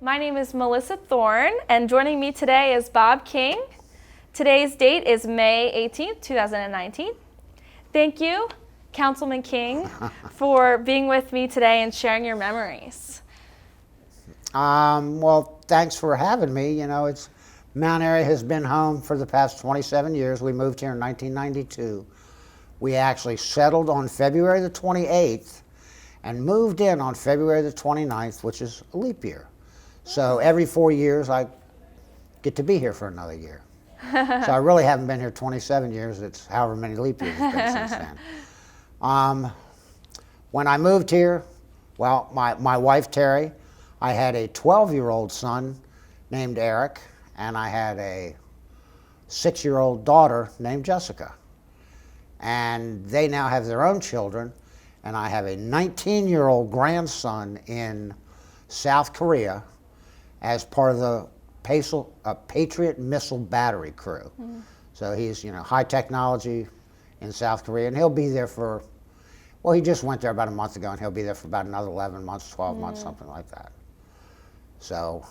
My name is Melissa Thorne, and joining me today is Bob King. Today's date is May 18th, 2019. Thank you, Councilman King, for being with me today and sharing your memories. Well, thanks for having me. You know, Mount Airy has been home for the past 27 years. We moved here in 1992. We actually settled on February the 28th and moved in on February the 29th, which is a leap year. So every 4 years I get to be here for another year. So I really haven't been here 27 years. It's however many leap years it's been since then. When I moved here, well, my wife Terry, I had a 12-year-old son named Eric, and I had a 6-year-old daughter named Jessica. And they now have their own children, and I have a 19-year-old grandson in South Korea as part of the Patriot missile battery crew. Mm. So he's, high technology in South Korea, and he'll be there for, well, he just went there about a month ago, and he'll be there for about another 11 months, 12 months, something like that. So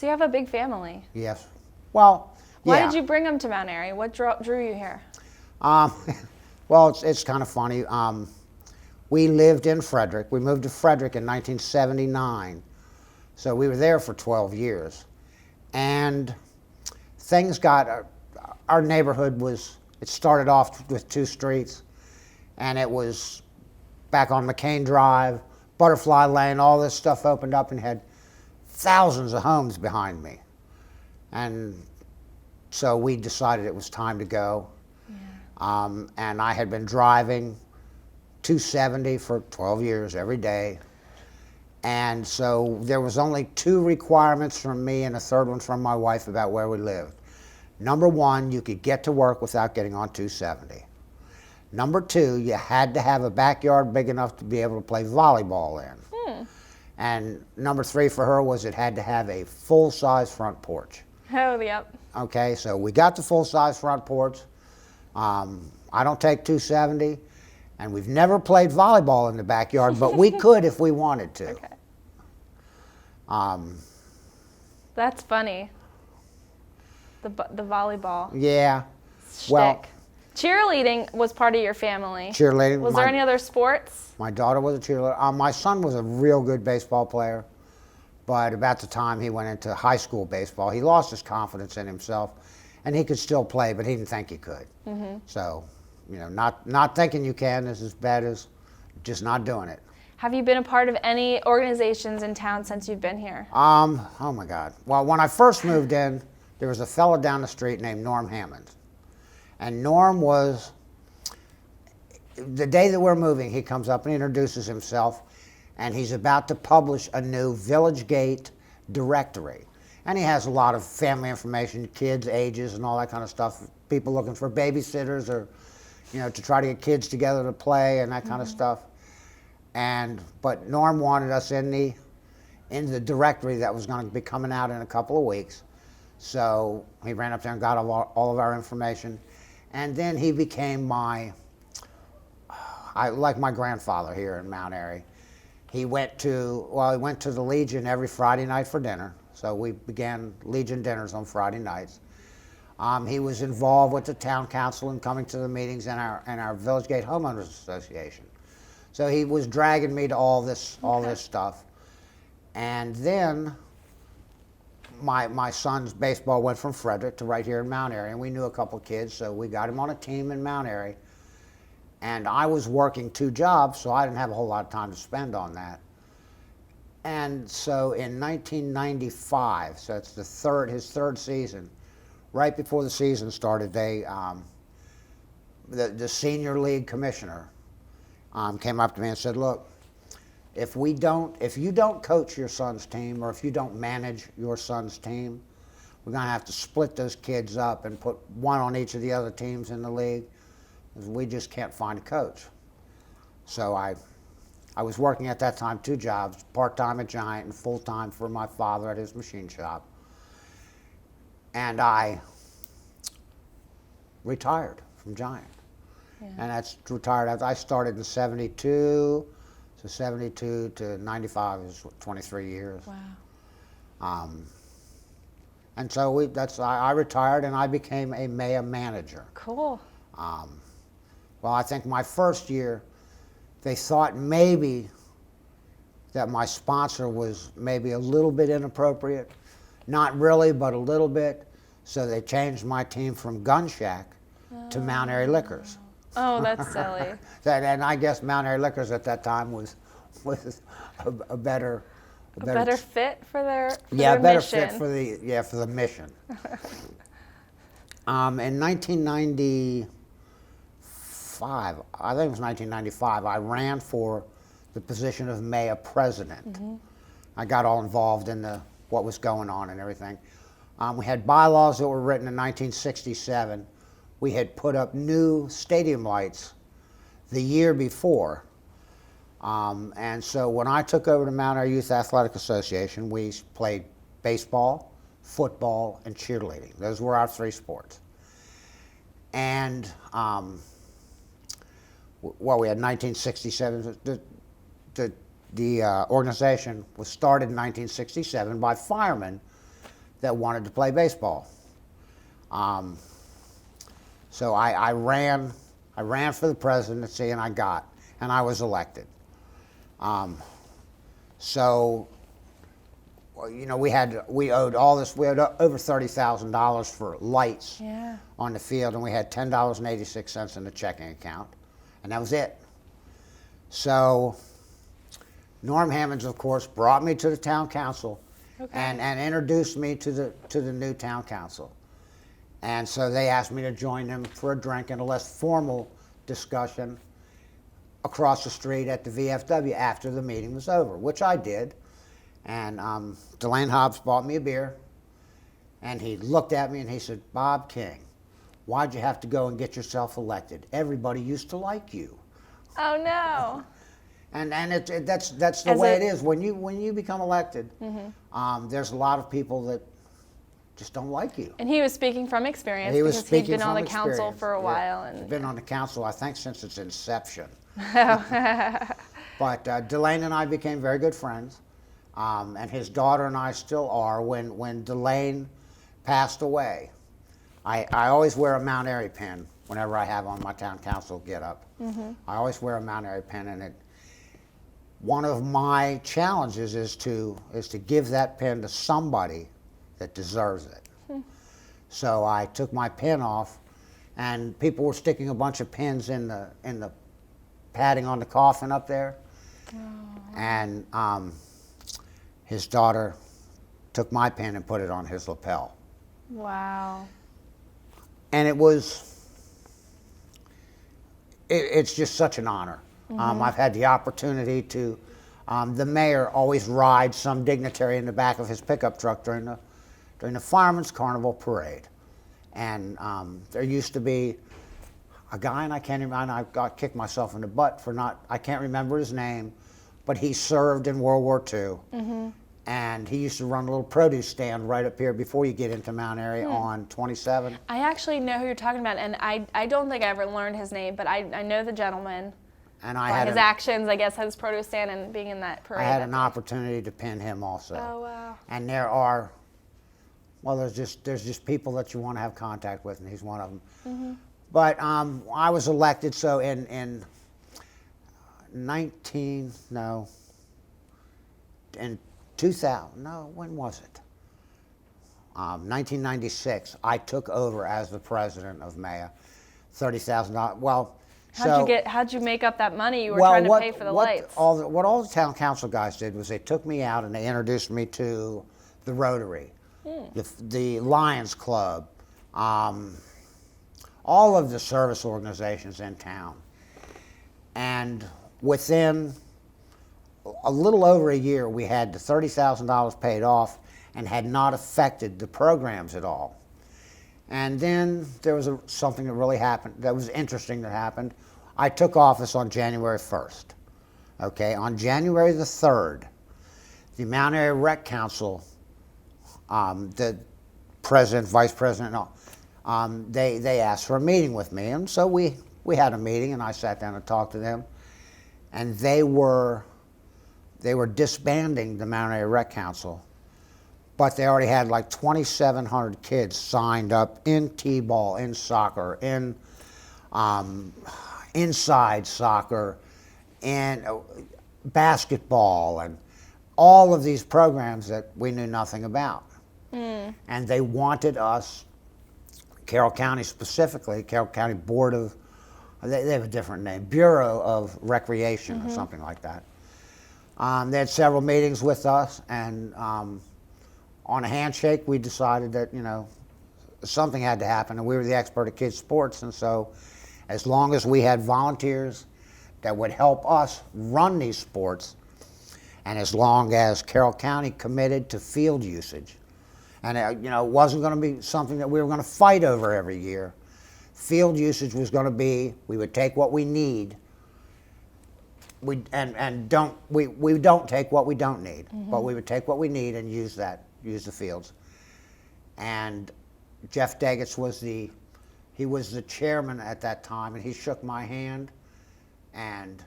you have a big family. Yes. Well, Why yeah. did you bring them to Mount Airy? What drew you here? Well, it's kind of funny. We lived in Frederick. We moved to Frederick in 1979. So we were there for 12 years. And things our neighborhood it started off with 2 streets, and it was back on McCain Drive, Butterfly Lane, all this stuff opened up and had thousands of homes behind me. And so we decided it was time to go. Yeah. And I had been driving 270 for 12 years every day. And so there was only 2 requirements from me and a third one from my wife about where we lived. Number 1, you could get to work without getting on 270. Number 2, you had to have a backyard big enough to be able to play volleyball in. And number 3 for her was it had to have a full-size front porch. Oh, yep. Okay, so we got the full-size front porch. I don't take 270, and we've never played volleyball in the backyard, but we could if we wanted to. Okay. That's funny. The volleyball. Yeah. Shtick. Well, cheerleading was part of your family. Cheerleading. Was there any other sports? My daughter was a cheerleader. My son was a real good baseball player, but about the time he went into high school baseball, he lost his confidence in himself, and he could still play, but he didn't think he could. Mm-hmm. So, not thinking you can is as bad as just not doing it. Have you been a part of any organizations in town since you've been here? Oh my God. Well, when I first moved in, there was a fella down the street named Norm Hammond. And Norm was, the day that we're moving, he comes up and introduces himself, and he's about to publish a new Village Gate directory. And he has a lot of family information, kids, ages, and all that kind of stuff, people looking for babysitters or, to try to get kids together to play and that kind of stuff. But Norm wanted us in the directory that was going to be coming out in a couple of weeks. So he ran up there and got all of our information. And then he became like my grandfather here in Mount Airy. He went to the Legion every Friday night for dinner. So we began Legion dinners on Friday nights. He was involved with the town council and coming to the meetings and our Village Gate Homeowners Association. So he was dragging me to all this stuff. And then my son's baseball went from Frederick to right here in Mount Airy, and we knew a couple of kids, so we got him on a team in Mount Airy. And I was working 2 jobs, so I didn't have a whole lot of time to spend on that. And so in 1995, so it's his third season, right before the season started, the senior league commissioner came up to me and said, "Look, if you don't coach your son's team, or if you don't manage your son's team, we're going to have to split those kids up and put one on each of the other teams in the league, because we just can't find a coach." So I was working at that time 2 jobs, part-time at Giant and full-time for my father at his machine shop. And I retired from Giant. Yeah. And that's retired. I started in 72, so 72 to 95 is 23 years. Wow. Um, and so I retired and I became a Maya manager. Cool. Well, I think my first year, they thought maybe that my sponsor was maybe a little bit inappropriate. Not really, but a little bit. So they changed my team from Gun Shack to Mount Airy Liquors. Oh, that's silly. And I guess Mount Airy Liquors at that time was a better fit for their better mission. fit for the mission. In 1995, I think it was 1995, I ran for the position of Maya president. I got all involved in what was going on and everything. We had bylaws that were written in 1967. We had put up new stadium lights the year before. And so when I took over to Mount Airy Youth Athletic Association, we played baseball, football, and cheerleading. Those were our three sports. And, we had 1967. The organization was started in 1967 by firemen that wanted to play baseball. So I ran for the presidency and I was elected. So, we owed all this. We owed over $30,000 for lights on the field, and we had $10.86 in the checking account, and that was it. So, Norm Hammonds, of course, brought me to the town council and introduced me to the new town council. And so they asked me to join them for a drink and a less formal discussion across the street at the VFW after the meeting was over, which I did. And Delane Hobbs bought me a beer, and he looked at me and he said, "Bob King, why'd you have to go and get yourself elected? Everybody used to like you." Oh no. And that's the way it is. When you become elected, there's a lot of people that just don't like you. And he was speaking from experience because he'd been on the council for a while. And he's been on the council, I think, since its inception. But Delane and I became very good friends, and his daughter and I still are. When Delane passed away, I always wear a Mount Airy pin whenever I have on my town council get-up. I always wear a Mount Airy pin, and one of my challenges is to give that pin to somebody that deserves it. So I took my pin off, and people were sticking a bunch of pins in the padding on the coffin up there. And his daughter took my pin and put it on his lapel. Wow. And it's just such an honor. I've had the opportunity to, the mayor always rides some dignitary in the back of his pickup truck during the Fireman's Carnival Parade. And there used to be a guy, and I can't remember, I got kicked myself in the butt for I can't remember his name, but he served in World War II. And he used to run a little produce stand right up here before you get into Mount Airy on 27. I actually know who you're talking about, and I don't think I ever learned his name, but I know the gentleman. And his actions, I guess, his produce stand and being in that parade. I had an opportunity to pin him also. Oh, wow. And there's just people that you want to have contact with, and he's one of them. But I was elected, so in 1996, I took over as the president of Maya. $30,000. Well, how'd you make up that money you were trying to pay for the lights? What all the town council guys did was they took me out and they introduced me to the Rotary, the Lions Club, all of the service organizations in town. And within a little over a year, we had the $30,000 paid off and had not affected the programs at all. And then there was something that really happened, that was interesting that happened. I took office on January 1st. Okay, on January the 3rd, the Mount Airy Rec Council, the president, vice president, they asked for a meeting with me. And so we had a meeting, and I sat down and talked to them. And they were disbanding the Mount Airy Rec Council but they already had like 2,700 kids signed up in t-ball, in soccer, in inside soccer, and basketball, and all of these programs that we knew nothing about. And they wanted us, Carroll County specifically, Carroll County Board of, they have a different name, Bureau of Recreation or something like that. They had several meetings with us, and on a handshake we decided that, you know, something had to happen, and we were the expert at kids sports, and so as long as we had volunteers that would help us run these sports, and as long as Carroll County committed to field usage, and you know, it wasn't going to be something that we were going to fight over every year. Field usage was going to be, we would take what we need. We don't take what we don't need, but we would take what we need and use the fields. And Jeff Daggett was the chairman at that time, and he shook my hand, and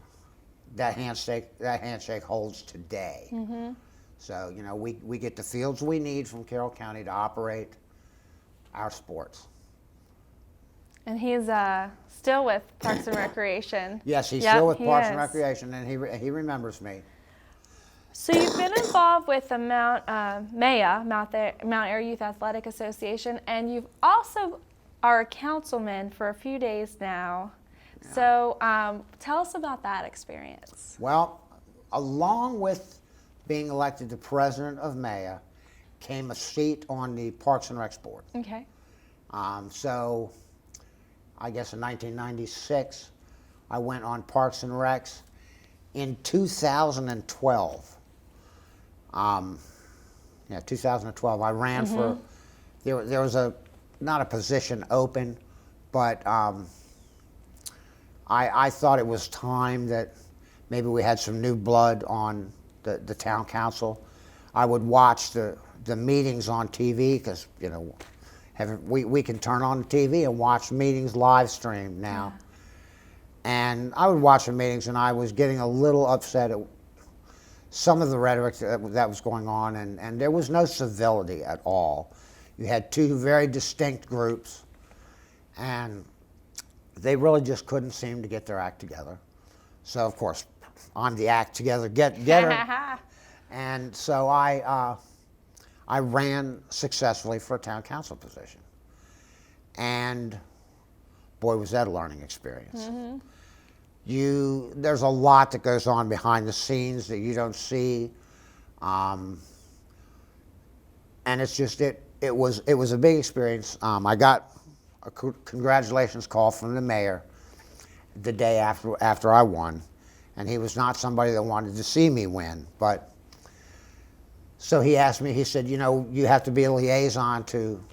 that handshake holds today. So, you know, we get the fields we need from Carroll County to operate our sports. And he's still with Parks and Recreation. Yes, he's Yep, still with he Parks is. and Recreation, and he remembers me. So you've been involved with the Mount Airy Youth Athletic Association, and you've also are a councilman for a few days now. Yeah. So tell us about that experience. Well, along with being elected the president of MAYA came a seat on the Parks and Recs board. Okay. So I guess in 1996, I went on Parks and Recs. In 2012, 2012, I ran for, there was not a position open, but I thought it was time that maybe we had some new blood on the town council. I would watch the meetings on TV because, you know, we can turn on the TV and watch meetings live streamed now. Yeah. And I would watch the meetings, and I was getting a little upset at some of the rhetoric that was going on, and there was no civility at all. You had two very distinct groups, and they really just couldn't seem to get their act together. So, of course, I'm the act together getter. And so I ran successfully for a town council position. And boy, was that a learning experience. There's a lot that goes on behind the scenes that you don't see. And it's just, it was a big experience. I got a congratulations call from the mayor the day after I won. And he was not somebody that wanted to see me win, but so he asked me, he said, you know, you have to be a liaison to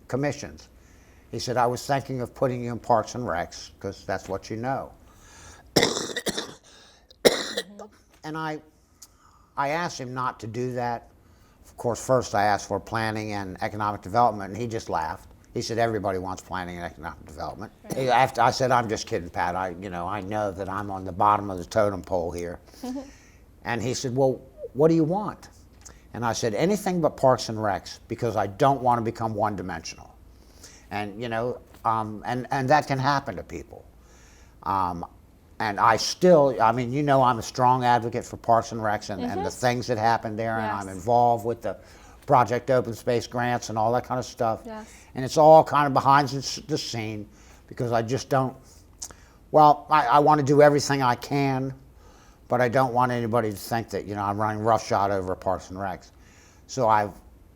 commissions. He said, I was thinking of putting you in Parks and Recs because that's what you know. And I asked him not to do that. Of course, first I asked for planning and economic development, and he just laughed. He said, everybody wants planning and economic development. Right. I said, I'm just kidding, Pat. I know that I'm on the bottom of the totem pole here. And he said, well, what do you want? And I said, anything but Parks and Recs, because I don't want to become one-dimensional. And, you know, and that can happen to people. And I mean, you know, I'm a strong advocate for Parks and Recs and the things that happen there, and I'm involved with the Project Open Space grants and all that kind of stuff. Yes. And it's all kind of behind the scene because I just don't, well, I want to do everything I can, but I don't want anybody to think that, you know, I'm running roughshod over Parks and Recs. So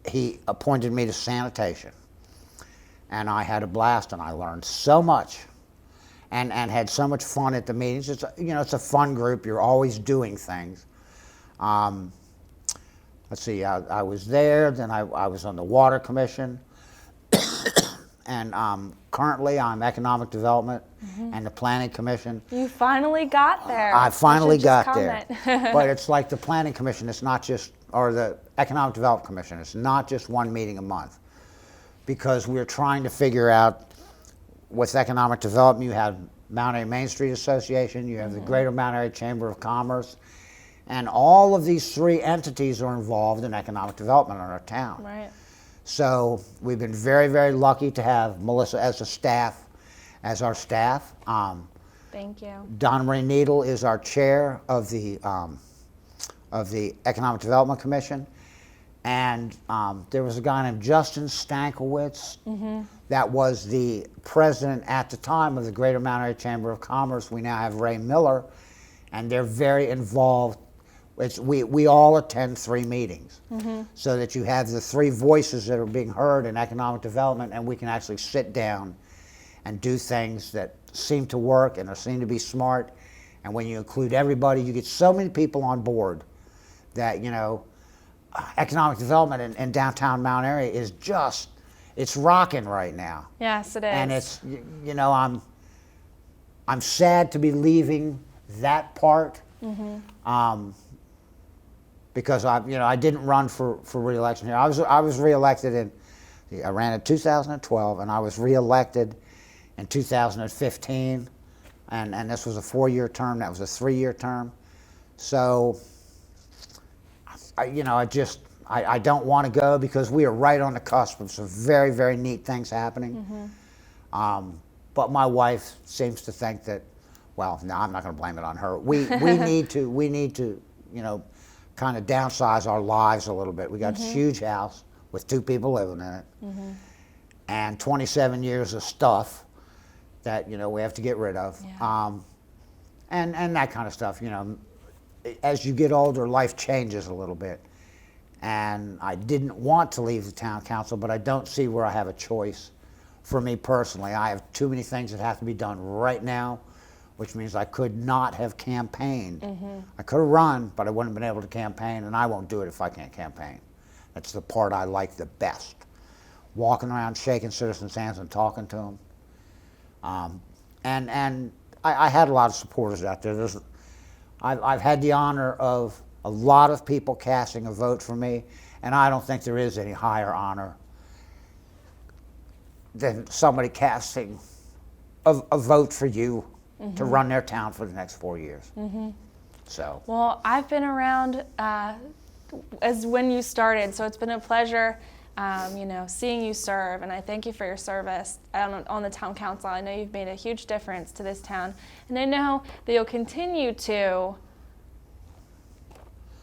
he appointed me to sanitation, and I had a blast, and I learned so much and had so much fun at the meetings. It's a fun group. You're always doing things. Let's see, I was there, then I was on the Water Commission, and currently I'm Economic Development and the Planning Commission. You finally got there. I finally got there. But it's like the Planning Commission, it's not just, or the Economic Development Commission, it's not just one meeting a month. Because we're trying to figure out, with economic development, you have Mount Airy Main Street Association, you have the Greater Mount Airy Chamber of Commerce, And all of these three entities are involved in economic development in our town. Right. So we've been very, very lucky to have Melissa as our staff. Thank you. Donna Marie Needle is our chair of the Economic Development Commission. And there was a guy named Justin Stankiewicz that was the president at the time of the Greater Mount Airy Chamber of Commerce. We now have Ray Miller, and they're very involved. We all attend 3 meetings so that you have the 3 voices that are being heard in economic development, and we can actually sit down and do things that seem to work and seem to be smart. And when you include everybody, you get so many people on board that, economic development in downtown Mount Airy is just, it's rocking right now. Yes, it is. And it's, I'm sad to be leaving that part because I didn't run for re-election here. I was re-elected I ran in 2012, and I was re-elected in 2015, and this was a 4-year term. That was a 3-year term. So I don't want to go because we are right on the cusp of some very, very neat things happening. But my wife seems to think that, well, no, I'm not going to blame it on her. We need to kind of downsize our lives a little bit. We got this huge house with 2 people living in it, and 27 years of stuff that we have to get rid of, and that kind of stuff. As you get older, life changes a little bit. And I didn't want to leave the town council, but I don't see where I have a choice for me personally. I have too many things that have to be done right now, which means I could not have campaigned. I could have run, but I wouldn't have been able to campaign, and I won't do it if I can't campaign. That's the part I like the best. Walking around, shaking citizens' hands and talking to them. And I had a lot of supporters out there. I've had the honor of a lot of people casting a vote for me, and I don't think there is any higher honor than somebody casting a vote for you to run their town for the next 4 years. So. Well, I've been around as when you started, so it's been a pleasure, seeing you serve, and I thank you for your service on the town council. I know you've made a huge difference to this town, and I know that you'll continue to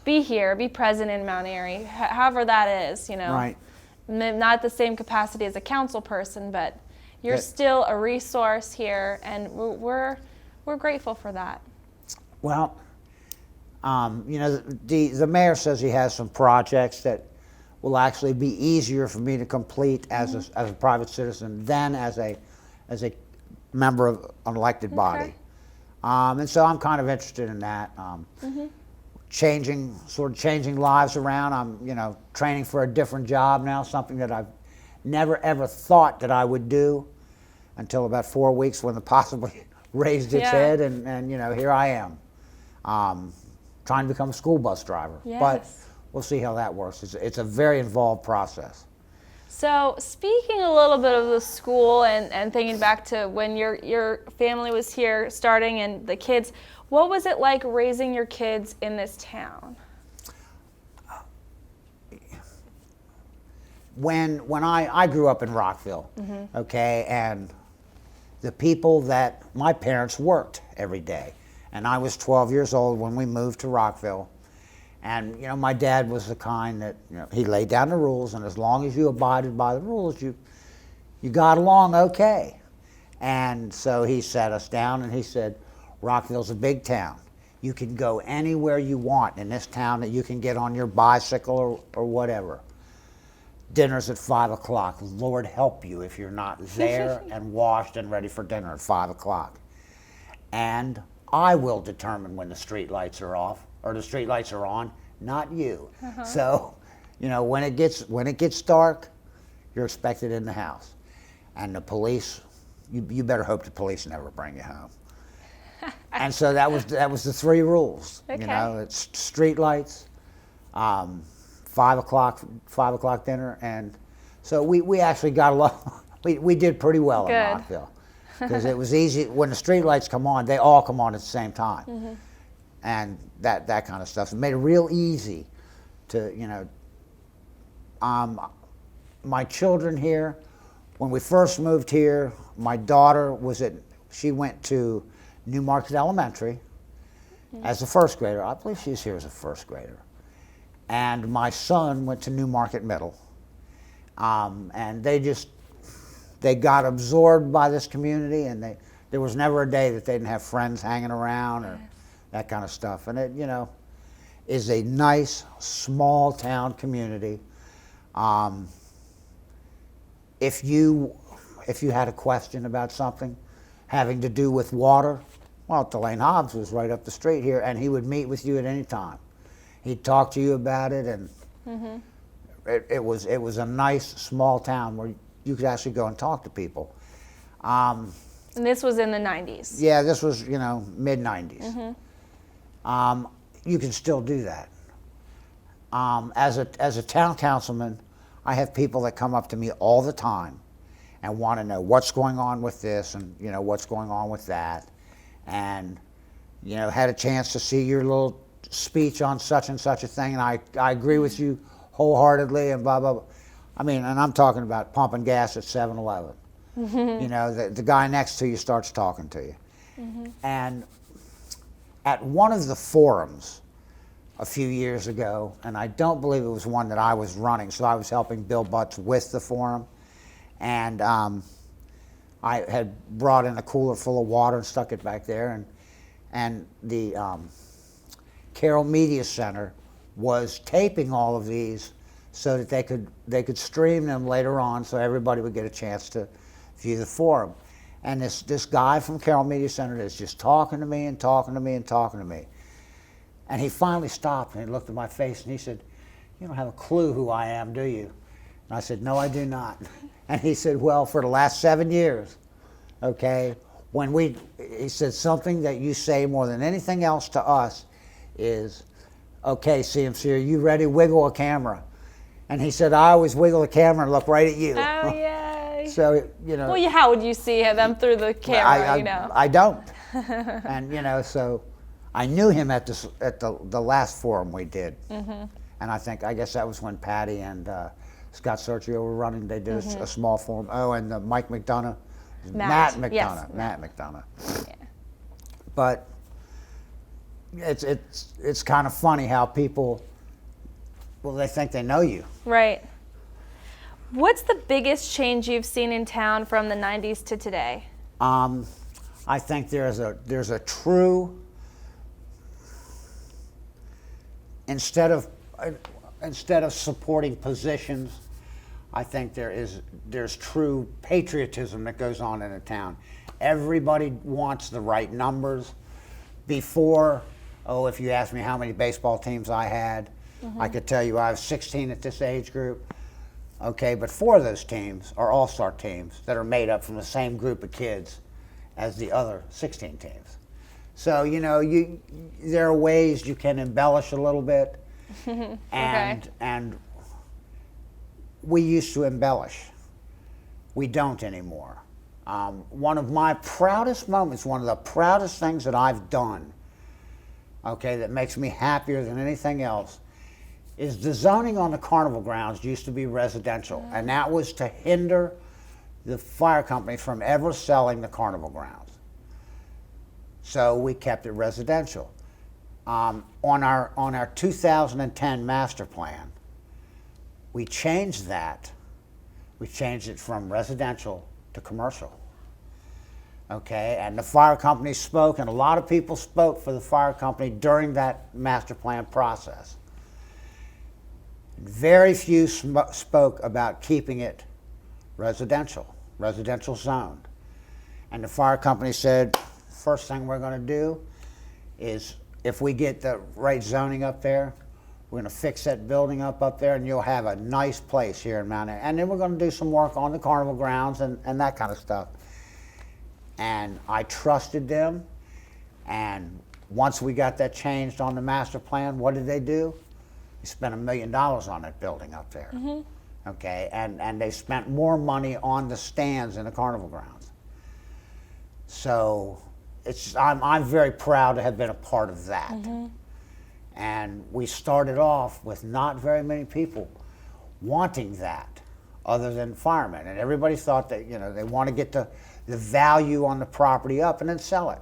be here, be present in Mount Airy, however that is, Right. Not the same capacity as a council person, but you're still a resource here, and we're grateful for that. Well, the mayor says he has some projects that will actually be easier for me to complete as a private citizen than as a member of an elected body. And so I'm kind of interested in that. Changing lives around. I'm, training for a different job now, something that I've never ever thought that I would do until about 4 weeks when the possibly raised its head, and here I am, trying to become a school bus driver. Yes. But we'll see how that works. It's a very involved process. So speaking a little bit of the school and thinking back to when your family was here starting and the kids, what was it like raising your kids in this town? When I grew up in Rockville, okay, and the people that my parents worked every day, and I was 12 years old when we moved to Rockville, and my dad was the kind that he laid down the rules, and as long as you abided by the rules, you got along okay. And so he sat us down and he said, Rockville's a big town. You can go anywhere you want in this town, that you can get on your bicycle or whatever. Dinner's at 5 o'clock. Lord help you if you're not there and washed and ready for dinner at 5 o'clock. And I will determine when the street lights are off or the street lights are on, not you. So, when it gets dark, you're expected in the house. And the police, you better hope the police never bring you home. And so that was the 3 rules. Okay. It's street lights, 5 o'clock dinner, and so we actually got along. We did pretty well in Rockville because it was easy when the street lights come on. They all come on at the same time. and that kind of stuff. It made it real easy to, you know, my children here, when we first moved here, my daughter she went to Newmarket Elementary as a first grader. I believe she's here as a first grader. And my son went to Newmarket Middle. And they got absorbed by this community, and there was never a day that they didn't have friends hanging around or that kind of stuff. And it, you know, is a nice, small town community. If you had a question about something having to do with water, well, Delane Hobbs was right up the street here, and he would meet with you at any time. He'd talk to you about it, and it was a nice, small town where you could actually go and talk to people. And this was in the 90s. Yeah, this was, you know, mid-90s. You can still do that. As a town councilman, I have people that come up to me all the time and want to know what's going on with this and, you know, what's going on with that. And, you know, had a chance to see your little speech on such and such a thing, and I agree with you wholeheartedly and blah, blah, blah. I mean, and I'm talking about pumping gas at 7-Eleven. You know, the guy next to you starts talking to you. And at one of the forums a few years ago, and I don't believe it was one that I was running, so I was helping Bill Butts with the forum, and I had brought in a cooler full of water and stuck it back there, and the Carroll Media Center was taping all of these so that they could stream them later on, so everybody would get a chance to view the forum. And this guy from Carroll Media Center is just talking to me and talking to me and talking to me. And he finally stopped and he looked at my face and he said, "You don't have a clue who I am, do you?" And I said, "No, I do not." And he said, "Well, for the last 7 years, okay, he said, something that you say more than anything else to us is, okay, CMC, are you ready? Wiggle a camera." And he said, "I always wiggle the camera and look right at you." Oh, yay. So, you know. Well, how would you see them through the camera, you know? I don't. And, you know, so I knew him at the last forum we did. And I guess that was when Patty and Scott Sergio were running. They did a small forum. Oh, and Mike McDonough. Matt McDonough. Yes, Matt McDonough. Yeah. But it's kind of funny how people, well, they think they know you. Right. What's the biggest change you've seen in town from the 90s to today? I think there's a true, instead of supporting positions, I think there's true patriotism that goes on in a town. Everybody wants the right numbers. Before, if you asked me how many baseball teams I had, I could tell you I was 16 at this age group. Okay, but 4 of those teams are all-star teams that are made up from the same group of kids as the other 16 teams. So, you know, there are ways you can embellish a little bit. And we used to embellish. We don't anymore. One of my proudest moments, one of the proudest things that I've done, okay, that makes me happier than anything else, is the zoning on the carnival grounds used to be residential, and that was to hinder the fire company from ever selling the carnival grounds. So we kept it residential. On our 2010 master plan, we changed that. We changed it from residential to commercial. Okay, and the fire company spoke, and a lot of people spoke for the fire company during that master plan process. Very few spoke about keeping it residential zoned. And the fire company said, first thing we're going to do is, if we get the right zoning up there, we're going to fix that building up there, and you'll have a nice place here in Mount Airy. And then we're going to do some work on the carnival grounds and that kind of stuff. And I trusted them, and once we got that changed on the master plan, what did they do? They spent $1 million on that building up there. Okay, and they spent more money on the stands in the carnival grounds. So I'm very proud to have been a part of that. And we started off with not very many people wanting that, other than firemen. And everybody thought that, they want to get the value on the property up and then sell it.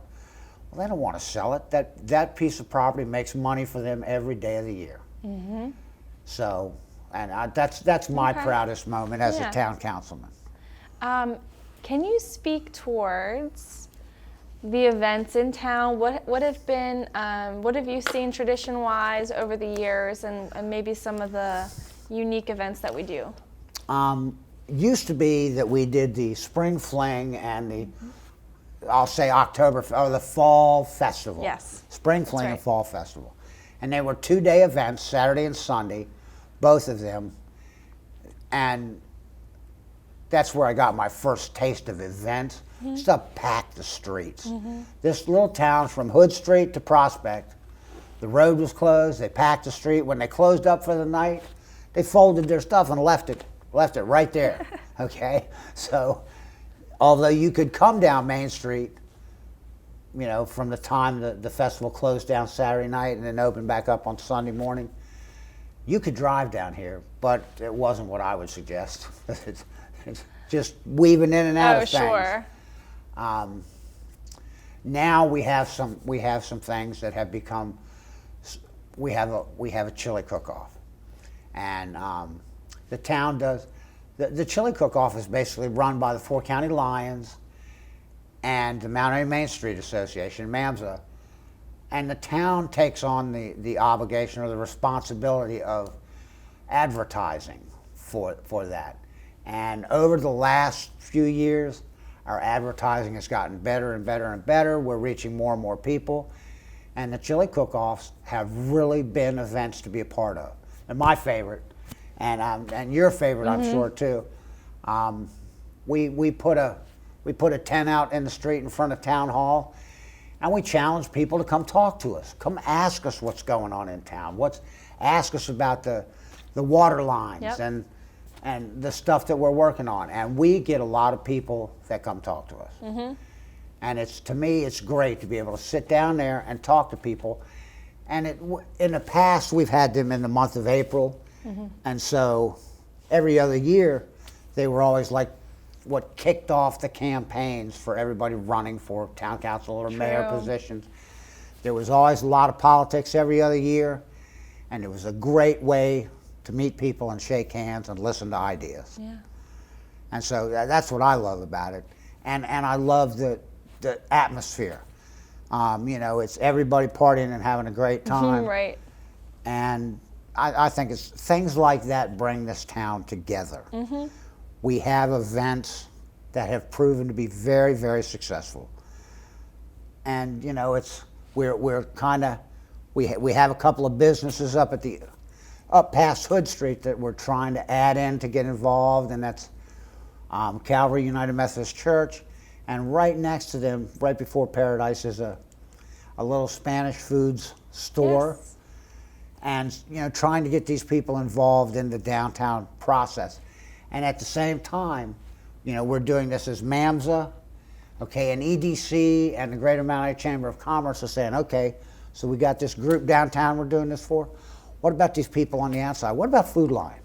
Well, they don't want to sell it. That piece of property makes money for them every day of the year. So, and that's my proudest moment as a town councilman. Can you speak towards the events in town? What have you seen tradition-wise over the years, and maybe some of the unique events that we do? Used to be that we did the spring fling and the, I'll say October, or the fall festival. Yes. Spring fling and fall festival. And they were 2-day events, Saturday and Sunday, both of them. And that's where I got my first taste of events. Stuff packed the streets. This little town from Hood Street to Prospect, the road was closed, they packed the street. When they closed up for the night, they folded their stuff and left it right there, okay? So, although you could come down Main Street, from the time the festival closed down Saturday night and then opened back up on Sunday morning, you could drive down here, but it wasn't what I would suggest. It's just weaving in and out of things. Sure. Now we have some things that have become. We have a chili cook-off, and the town does. The chili cook-off is basically run by the 4 County Lions and the Mount Airy Main Street Association, MAMSA, and the town takes on the obligation or the responsibility of advertising for that. And over the last few years, our advertising has gotten better and better and better. We're reaching more and more people, and the chili cook-offs have really been events to be a part of. And my favorite, and your favorite, I'm sure too. We put a tent out in the street in front of Town Hall, and we challenge people to come talk to us. Come ask us what's going on in town. Ask us about the water lines and the stuff that we're working on. And we get a lot of people that come talk to us. And to me, it's great to be able to sit down there and talk to people. And in the past, we've had them in the month of April. And so every other year, they were always like what kicked off the campaigns for everybody running for town council or mayor positions. There was always a lot of politics every other year, and it was a great way to meet people and shake hands and listen to ideas. And so that's what I love about it. And I love the atmosphere. It's everybody partying and having a great time. Right. And I think it's things like that bring this town together. We have events that have proven to be very, very successful. And we're kind of we have a couple of businesses up past Hood Street that we're trying to add in to get involved, and that's Calvary United Methodist Church, and right next to them, right before Paradise, is a little Spanish foods store. And trying to get these people involved in the downtown process. And at the same time, we're doing this as MAMSA, okay, and EDC and the Greater Mount Airy Chamber of Commerce are saying, okay, so we got this group downtown we're doing this for. What about these people on the outside? What about Food Line?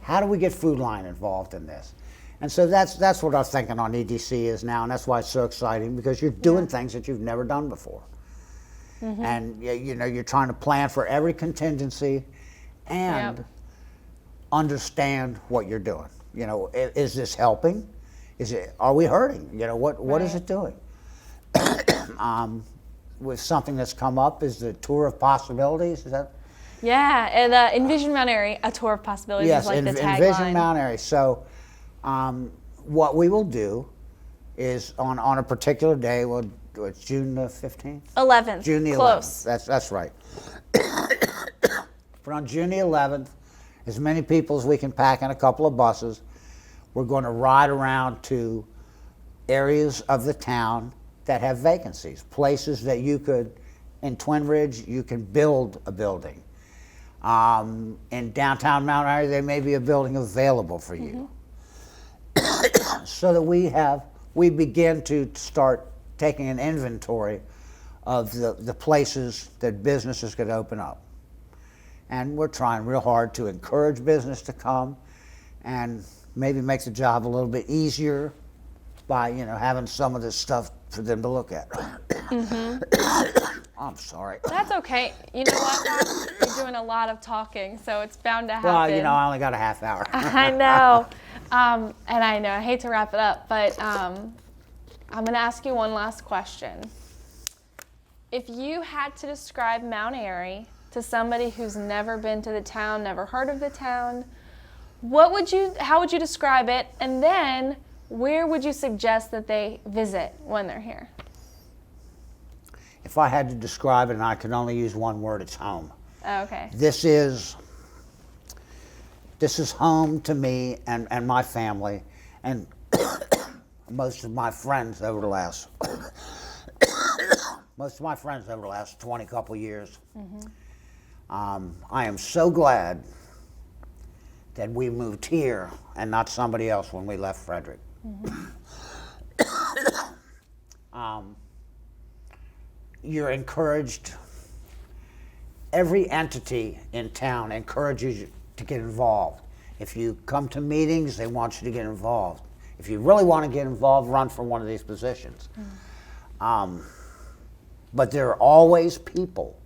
How do we get Food Line involved in this? And so that's what our thinking on EDC is now, and that's why it's so exciting, because you're doing things that you've never done before. And you're trying to plan for every contingency and understand what you're doing. Is this helping? Are we hurting? What is it doing? With something that's come up is the Tour of Possibilities. Is that? Yeah, and Envision Mount Airy, a tour of possibilities is like the tagline. Envision Mount Airy. So what we will do is on a particular day, it's June the 15th? 11th. June the 11th. Close. That's right. But on June the 11th, as many people as we can pack in a couple of buses, we're going to ride around to areas of the town that have vacancies, places that you could, in Twin Ridge, you can build a building. In downtown Mount Airy, there may be a building available for you. So that we begin to start taking an inventory of the places that businesses could open up. And we're trying real hard to encourage business to come and maybe make the job a little bit easier by, having some of this stuff for them to look at. I'm sorry. That's okay. You know what, Bob? You're doing a lot of talking, so it's bound to happen. Well, I only got a half hour. I know. And I know, I hate to wrap it up, but I'm going to ask you one last question. If you had to describe Mount Airy to somebody who's never been to the town, never heard of the town, how would you describe it? And then where would you suggest that they visit when they're here? If I had to describe it and I could only use one word, it's home. Oh, okay. This is home to me and my family and most of my friends over the last 20 couple years. I am so glad that we moved here and not somebody else when we left Frederick. You're encouraged, every entity in town encourages you to get involved. If you come to meetings, they want you to get involved. If you really want to get involved, run for one of these positions. But there are always people.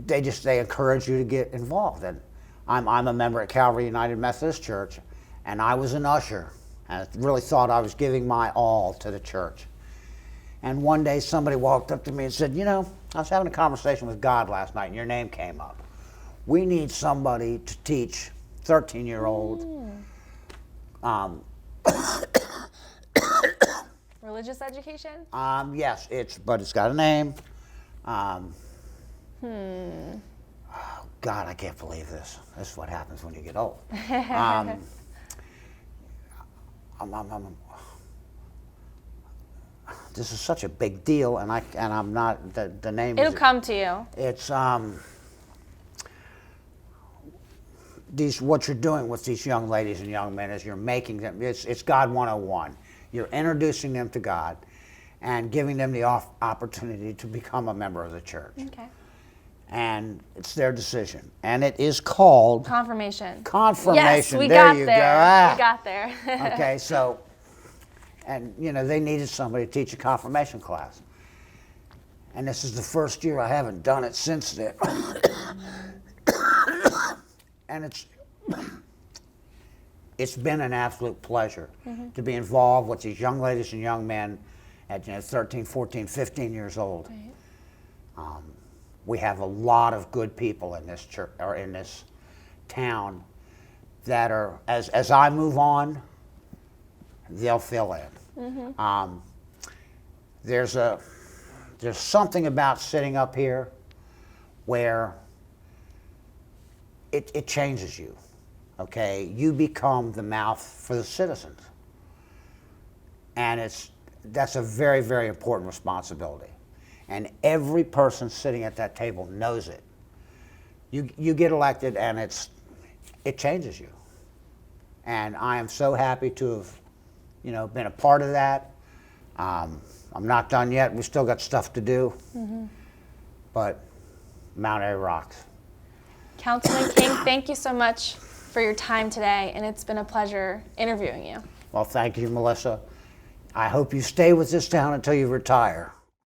They encourage you to get involved. And I'm a member at Calvary United Methodist Church, and I was an usher. And I really thought I was giving my all to the church. And one day somebody walked up to me and said, I was having a conversation with God last night and your name came up. We need somebody to teach 13-year-old Religious education? Yes, but it's got a name. Oh, God, I can't believe this. This is what happens when you get old. This is such a big deal, and I'm not the name. It'll come to you. It's what you're doing with these young ladies and young men is you're making them. It's God 101. You're introducing them to God, and giving them the opportunity to become a member of the church. Okay. And it's their decision, and it is called Confirmation. Yes, we there got you there. go. Ah. We got there. Okay, so. And, they needed somebody to teach a confirmation class. And this is the first year I haven't done it since then. And it's been an absolute pleasure to be involved with these young ladies and young men at 13, 14, 15 years old. Right. We have a lot of good people in this church or in this town that are, as I move on, they'll fill in. There's something about sitting up here where it changes you. Okay, you become the mouth for the citizens, and that's a very, very important responsibility. And every person sitting at that table knows it. You get elected, and it changes you. And I am so happy to have been a part of that. I'm not done yet. We still got stuff to do. But Mount Airy rocks. Councilman King, thank you so much for your time today, and it's been a pleasure interviewing you. Well, thank you, Melissa. I hope you stay with this town until you retire.